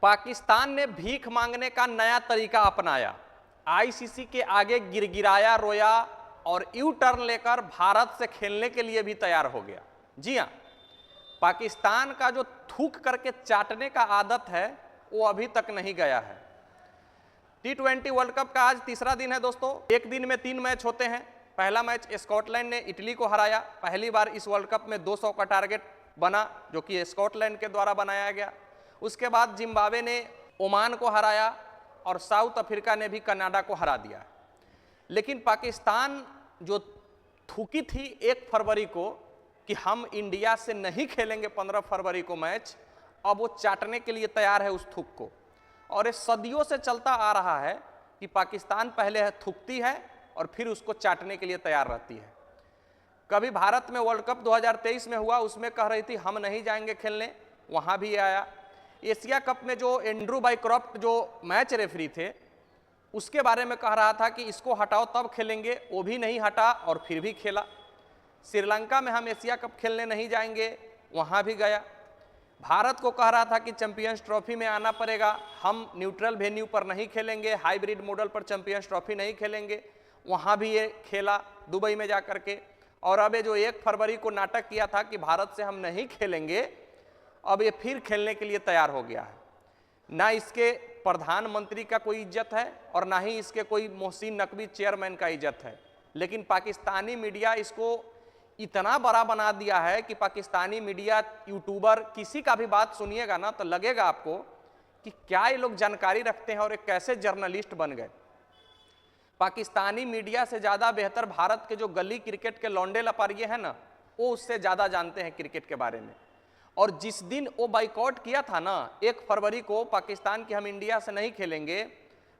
पाकिस्तान ने भीख मांगने का नया तरीका अपनाया, आईसीसी के आगे गिड़गिड़ाया, रोया और यू टर्न लेकर भारत से खेलने के लिए भी तैयार हो गया। जी हां, पाकिस्तान का जो थूक करके चाटने का आदत है वो अभी तक नहीं गया है। T20 वर्ल्ड कप का आज तीसरा दिन है दोस्तों। एक दिन में 3 मैच होते हैं। पहला मैच स्कॉटलैंड ने इटली को हराया। पहली बार इस वर्ल्ड कप में 200 का टारगेट बना, जो कि स्कॉटलैंड के द्वारा बनाया गया। उसके बाद जिम्बाब्वे ने ओमान को हराया और साउथ अफ्रीका ने भी कनाडा को हरा दिया। लेकिन पाकिस्तान जो थूकी थी 1 फरवरी को कि हम इंडिया से नहीं खेलेंगे 15 फरवरी को मैच, अब वो चाटने के लिए तैयार है उस थूक को। और ये सदियों से चलता आ रहा है कि पाकिस्तान पहले थूकती है और फिर उसको चाटने के लिए तैयार रहती है। कभी भारत में वर्ल्ड कप 2023 में हुआ, उसमें कह रही थी हम नहीं जाएंगे खेलने, वहां भी आया। एशिया कप में जो एंड्रू बाइक्रॉफ्ट जो मैच रेफरी थे, उसके बारे में कह रहा था कि इसको हटाओ तब खेलेंगे, वो भी नहीं हटा और फिर भी खेला। श्रीलंका में हम एशिया कप खेलने नहीं जाएंगे, वहां भी गया। भारत को कह रहा था कि चैंपियंस ट्रॉफी में आना पड़ेगा, हम न्यूट्रल वेन्यू पर नहीं खेलेंगे, हाइब्रिड मॉडल पर चैंपियंस ट्रॉफी नहीं खेलेंगे, वहां भी ये खेला दुबई में जाकर के। और अब ये जो 1 फरवरी को नाटक किया था कि भारत से हम नहीं खेलेंगे, अब ये फिर खेलने के लिए तैयार हो गया है। ना इसके प्रधानमंत्री का कोई इज्जत है और ना ही इसके कोई मोहसिन नकवी चेयरमैन का इज्जत है। लेकिन पाकिस्तानी मीडिया इसको इतना बड़ा बना दिया है कि पाकिस्तानी मीडिया, यूट्यूबर, किसी का भी बात सुनिएगा ना तो लगेगा आपको कि क्या ये लोग जानकारी रखते हैं और एक कैसे जर्नलिस्ट बन गए। पाकिस्तानी मीडिया से ज़्यादा बेहतर भारत के जो गली क्रिकेट के लौंडे लपारिये हैं ना, वो उससे ज़्यादा जानते हैं क्रिकेट के बारे में। और जिस दिन वो बाइकआउट किया था ना 1 फरवरी को पाकिस्तान की हम इंडिया से नहीं खेलेंगे,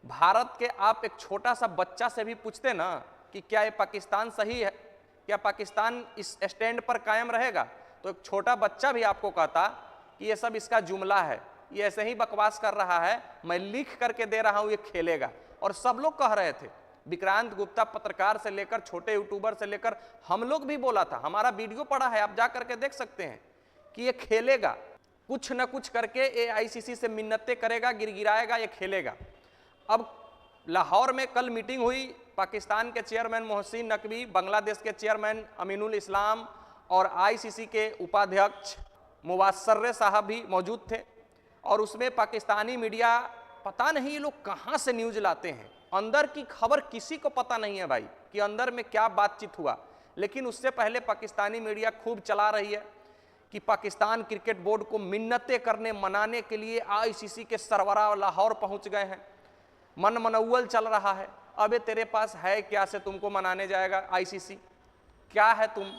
भारत के आप एक छोटा सा बच्चा से भी पूछते ना कि क्या ये पाकिस्तान सही है, क्या पाकिस्तान इस स्टैंड पर कायम रहेगा, तो एक छोटा बच्चा भी आपको कहता कि ये सब इसका जुमला है, ये ऐसे ही बकवास कर रहा है, मैं लिख करके दे रहा हूं ये खेलेगा। और सब लोग कह रहे थे, विक्रांत गुप्ता पत्रकार से लेकर छोटे यूट्यूबर से लेकर हम लोग भी बोला था, हमारा वीडियो पड़ा है, आप जा करके देख सकते हैं कि ये खेलेगा, कुछ न कुछ करके ये आईसीसी से मिन्नतें करेगा, गिड़गिड़ाएगा, ये खेलेगा। अब लाहौर में कल मीटिंग हुई, पाकिस्तान के चेयरमैन मोहसिन नकवी, बांग्लादेश के चेयरमैन अमीनुल इस्लाम और आईसीसी के उपाध्यक्ष मुबस्सर साहब भी मौजूद थे। और उसमें पाकिस्तानी मीडिया, पता नहीं ये लोग कहाँ से न्यूज लाते हैं, अंदर की खबर किसी को पता नहीं है भाई कि अंदर में क्या बातचीत हुआ। लेकिन उससे पहले पाकिस्तानी मीडिया खूब चला रही है कि पाकिस्तान क्रिकेट बोर्ड को मिन्नतें करने मनाने के लिए आईसीसी के सरबराह लाहौर पहुंच गए हैं, मन मनौवल चल रहा है। अबे तेरे पास है क्या से तुमको मनाने जाएगा आईसीसी, क्या है तुम।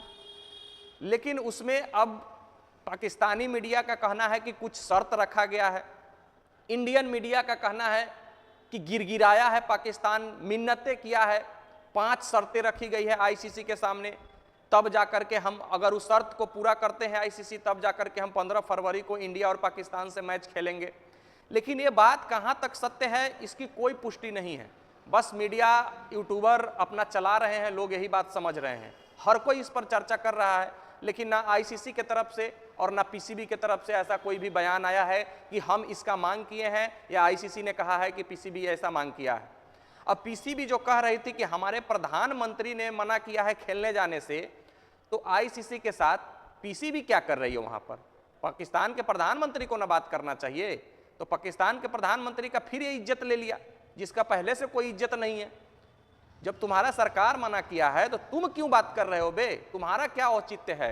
लेकिन उसमें अब पाकिस्तानी मीडिया का कहना है कि कुछ शर्त रखा गया है, इंडियन मीडिया का कहना है कि गिड़गिड़ाया है पाकिस्तान, मिन्नतें किया है, 5 शर्तें रखी गई है आईसीसी के सामने, तब जाकर के हम अगर उस शर्त को पूरा करते हैं आईसीसी, तब जाकर के हम 15 फरवरी को इंडिया और पाकिस्तान से मैच खेलेंगे। लेकिन ये बात कहाँ तक सत्य है इसकी कोई पुष्टि नहीं है, बस मीडिया यूट्यूबर अपना चला रहे हैं, लोग यही बात समझ रहे हैं, हर कोई इस पर चर्चा कर रहा है। लेकिन ना आईसीसी के तरफ से और ना पीसीबी के तरफ से ऐसा कोई भी बयान आया है कि हम इसका मांग किए हैं या आईसीसी ने कहा है कि पीसीबी ऐसा मांग किया है। अब पीसीबी जो कह रही थी कि हमारे प्रधानमंत्री ने मना किया है खेलने जाने से, तो आईसीसी के साथ पीसीबी क्या कर रही है वहां पर? पाकिस्तान के प्रधानमंत्री को ना बात करना चाहिए? तो पाकिस्तान के प्रधानमंत्री का फिर ये इज्जत ले लिया जिसका पहले से कोई इज्जत नहीं है। जब तुम्हारा सरकार मना किया है तो तुम क्यों बात कर रहे हो बे, तुम्हारा क्या औचित्य है?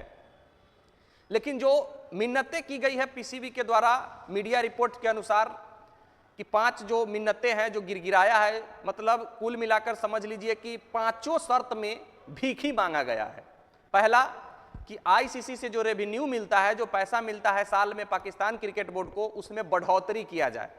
लेकिन जो मिन्नतें की गई है पीसीबी के द्वारा मीडिया रिपोर्ट के अनुसार कि 5 जो मिन्नतें हैं, जो गिड़गिड़ाया है, मतलब कुल मिलाकर समझ लीजिए कि 5 शर्त में भीख ही मांगा गया है। पहला कि आईसीसी से जो रेवेन्यू मिलता है, जो पैसा मिलता है साल में पाकिस्तान क्रिकेट बोर्ड को, उसमें बढ़ोतरी किया जाए।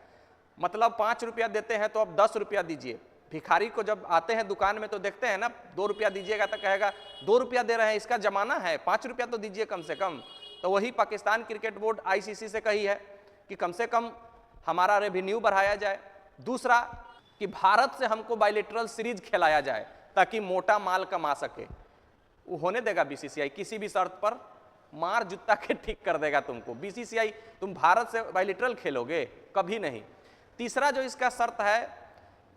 मतलब 5 रुपया देते हैं तो अब 10 रुपया दीजिए। भिखारी को जब आते हैं दुकान में तो देखते हैं ना, 2 रुपया दीजिएगा तो कहेगा 2 रुपया दे रहे हैं, इसका जमाना है, 5 रुपया तो दीजिए कम से कम। तो वही पाकिस्तान क्रिकेट बोर्ड आईसीसी से कही है कि कम से कम हमारा रेवेन्यू बढ़ाया जाए। दूसरा कि भारत से हमको बायलैटरल सीरीज खिलाया जाए ताकि मोटा माल कमा सके। वो होने देगा बीसीसीआई किसी भी शर्त पर? मार जुत्ता के ठीक कर देगा तुमको। बीसीसीआई, तुम भारत से बायलिटरल खेलोगे? कभी नहीं। तीसरा जो इसका शर्त है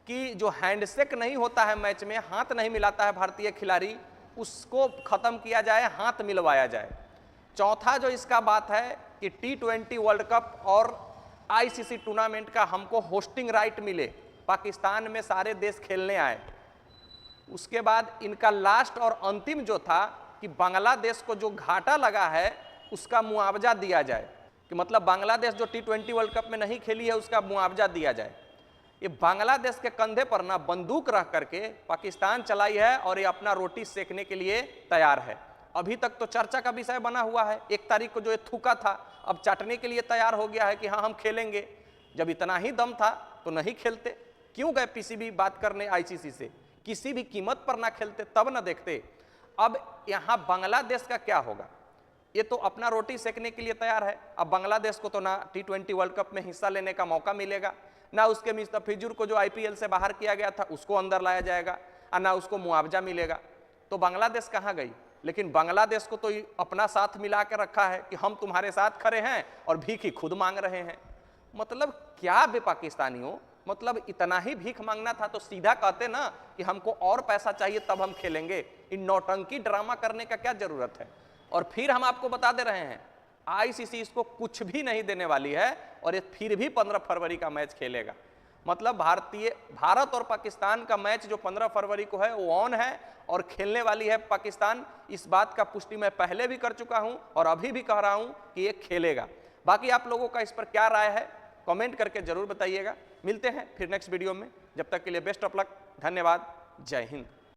कि जो हैंडशेक नहीं होता है मैच में, हाथ नहीं मिलाता है भारतीय खिलाड़ी, उसको खत्म किया जाए, हाथ मिलवाया जाए। चौथा जो इसका बात है कि T20 वर्ल्ड कप और आईसीसी टूर्नामेंट का हमको होस्टिंग राइट मिले, पाकिस्तान में सारे देश खेलने आए। उसके बाद इनका लास्ट और अंतिम जो था कि बांग्लादेश को जो घाटा लगा है उसका मुआवजा दिया जाए, कि मतलब बांग्लादेश जो T20 वर्ल्ड कप में नहीं खेली है उसका मुआवजा दिया जाए। ये बांग्लादेश के कंधे पर ना बंदूक रख करके पाकिस्तान चलाई है और ये अपना रोटी सेकने के लिए तैयार है। अभी तक तो चर्चा का विषय बना हुआ है। 1 तारीख को जो ये थूका था, अब चाटने के लिए तैयार हो गया है कि हाँ हम खेलेंगे। जब इतना ही दम था तो नहीं खेलते, क्यों गए पीसीबी बात करने आईसीसी से? किसी भी कीमत पर ना खेलते, तब ना देखते। अब यहाँ बांग्लादेश का क्या होगा? ये तो अपना रोटी सेकने के लिए तैयार है। अब बांग्लादेश को तो ना T20 वर्ल्ड कप में हिस्सा लेने का मौका मिलेगा, ना उसके मुस्तफिजुर को जो आईपीएल से बाहर किया गया था उसको अंदर लाया जाएगा, और ना उसको मुआवजा मिलेगा। तो बांग्लादेश कहाँ गई? लेकिन बांग्लादेश को तो अपना साथ मिला के रखा है कि हम तुम्हारे साथ खड़े हैं और भीख ही खुद मांग रहे हैं। मतलब क्या बे पाकिस्तानियों, मतलब इतना ही भीख मांगना था तो सीधा कहते ना कि हमको और पैसा चाहिए तब हम खेलेंगे। इन नौटंकी ड्रामा करने का क्या जरूरत है? और फिर हम आपको बता दे रहे हैं आईसीसी इसको कुछ भी नहीं देने वाली है और ये फिर भी 15 फरवरी का मैच खेलेगा। मतलब भारत और पाकिस्तान का मैच जो 15 फरवरी को है वो ऑन है और खेलने वाली है पाकिस्तान। इस बात का पुष्टि मैं पहले भी कर चुका हूं और अभी भी कह रहा हूं कि ये खेलेगा। बाकी आप लोगों का इस पर क्या राय है कमेंट करके जरूर बताइएगा। मिलते हैं फिर नेक्स्ट वीडियो में, जब तक के लिए बेस्ट ऑफ लक, धन्यवाद, जय हिंद।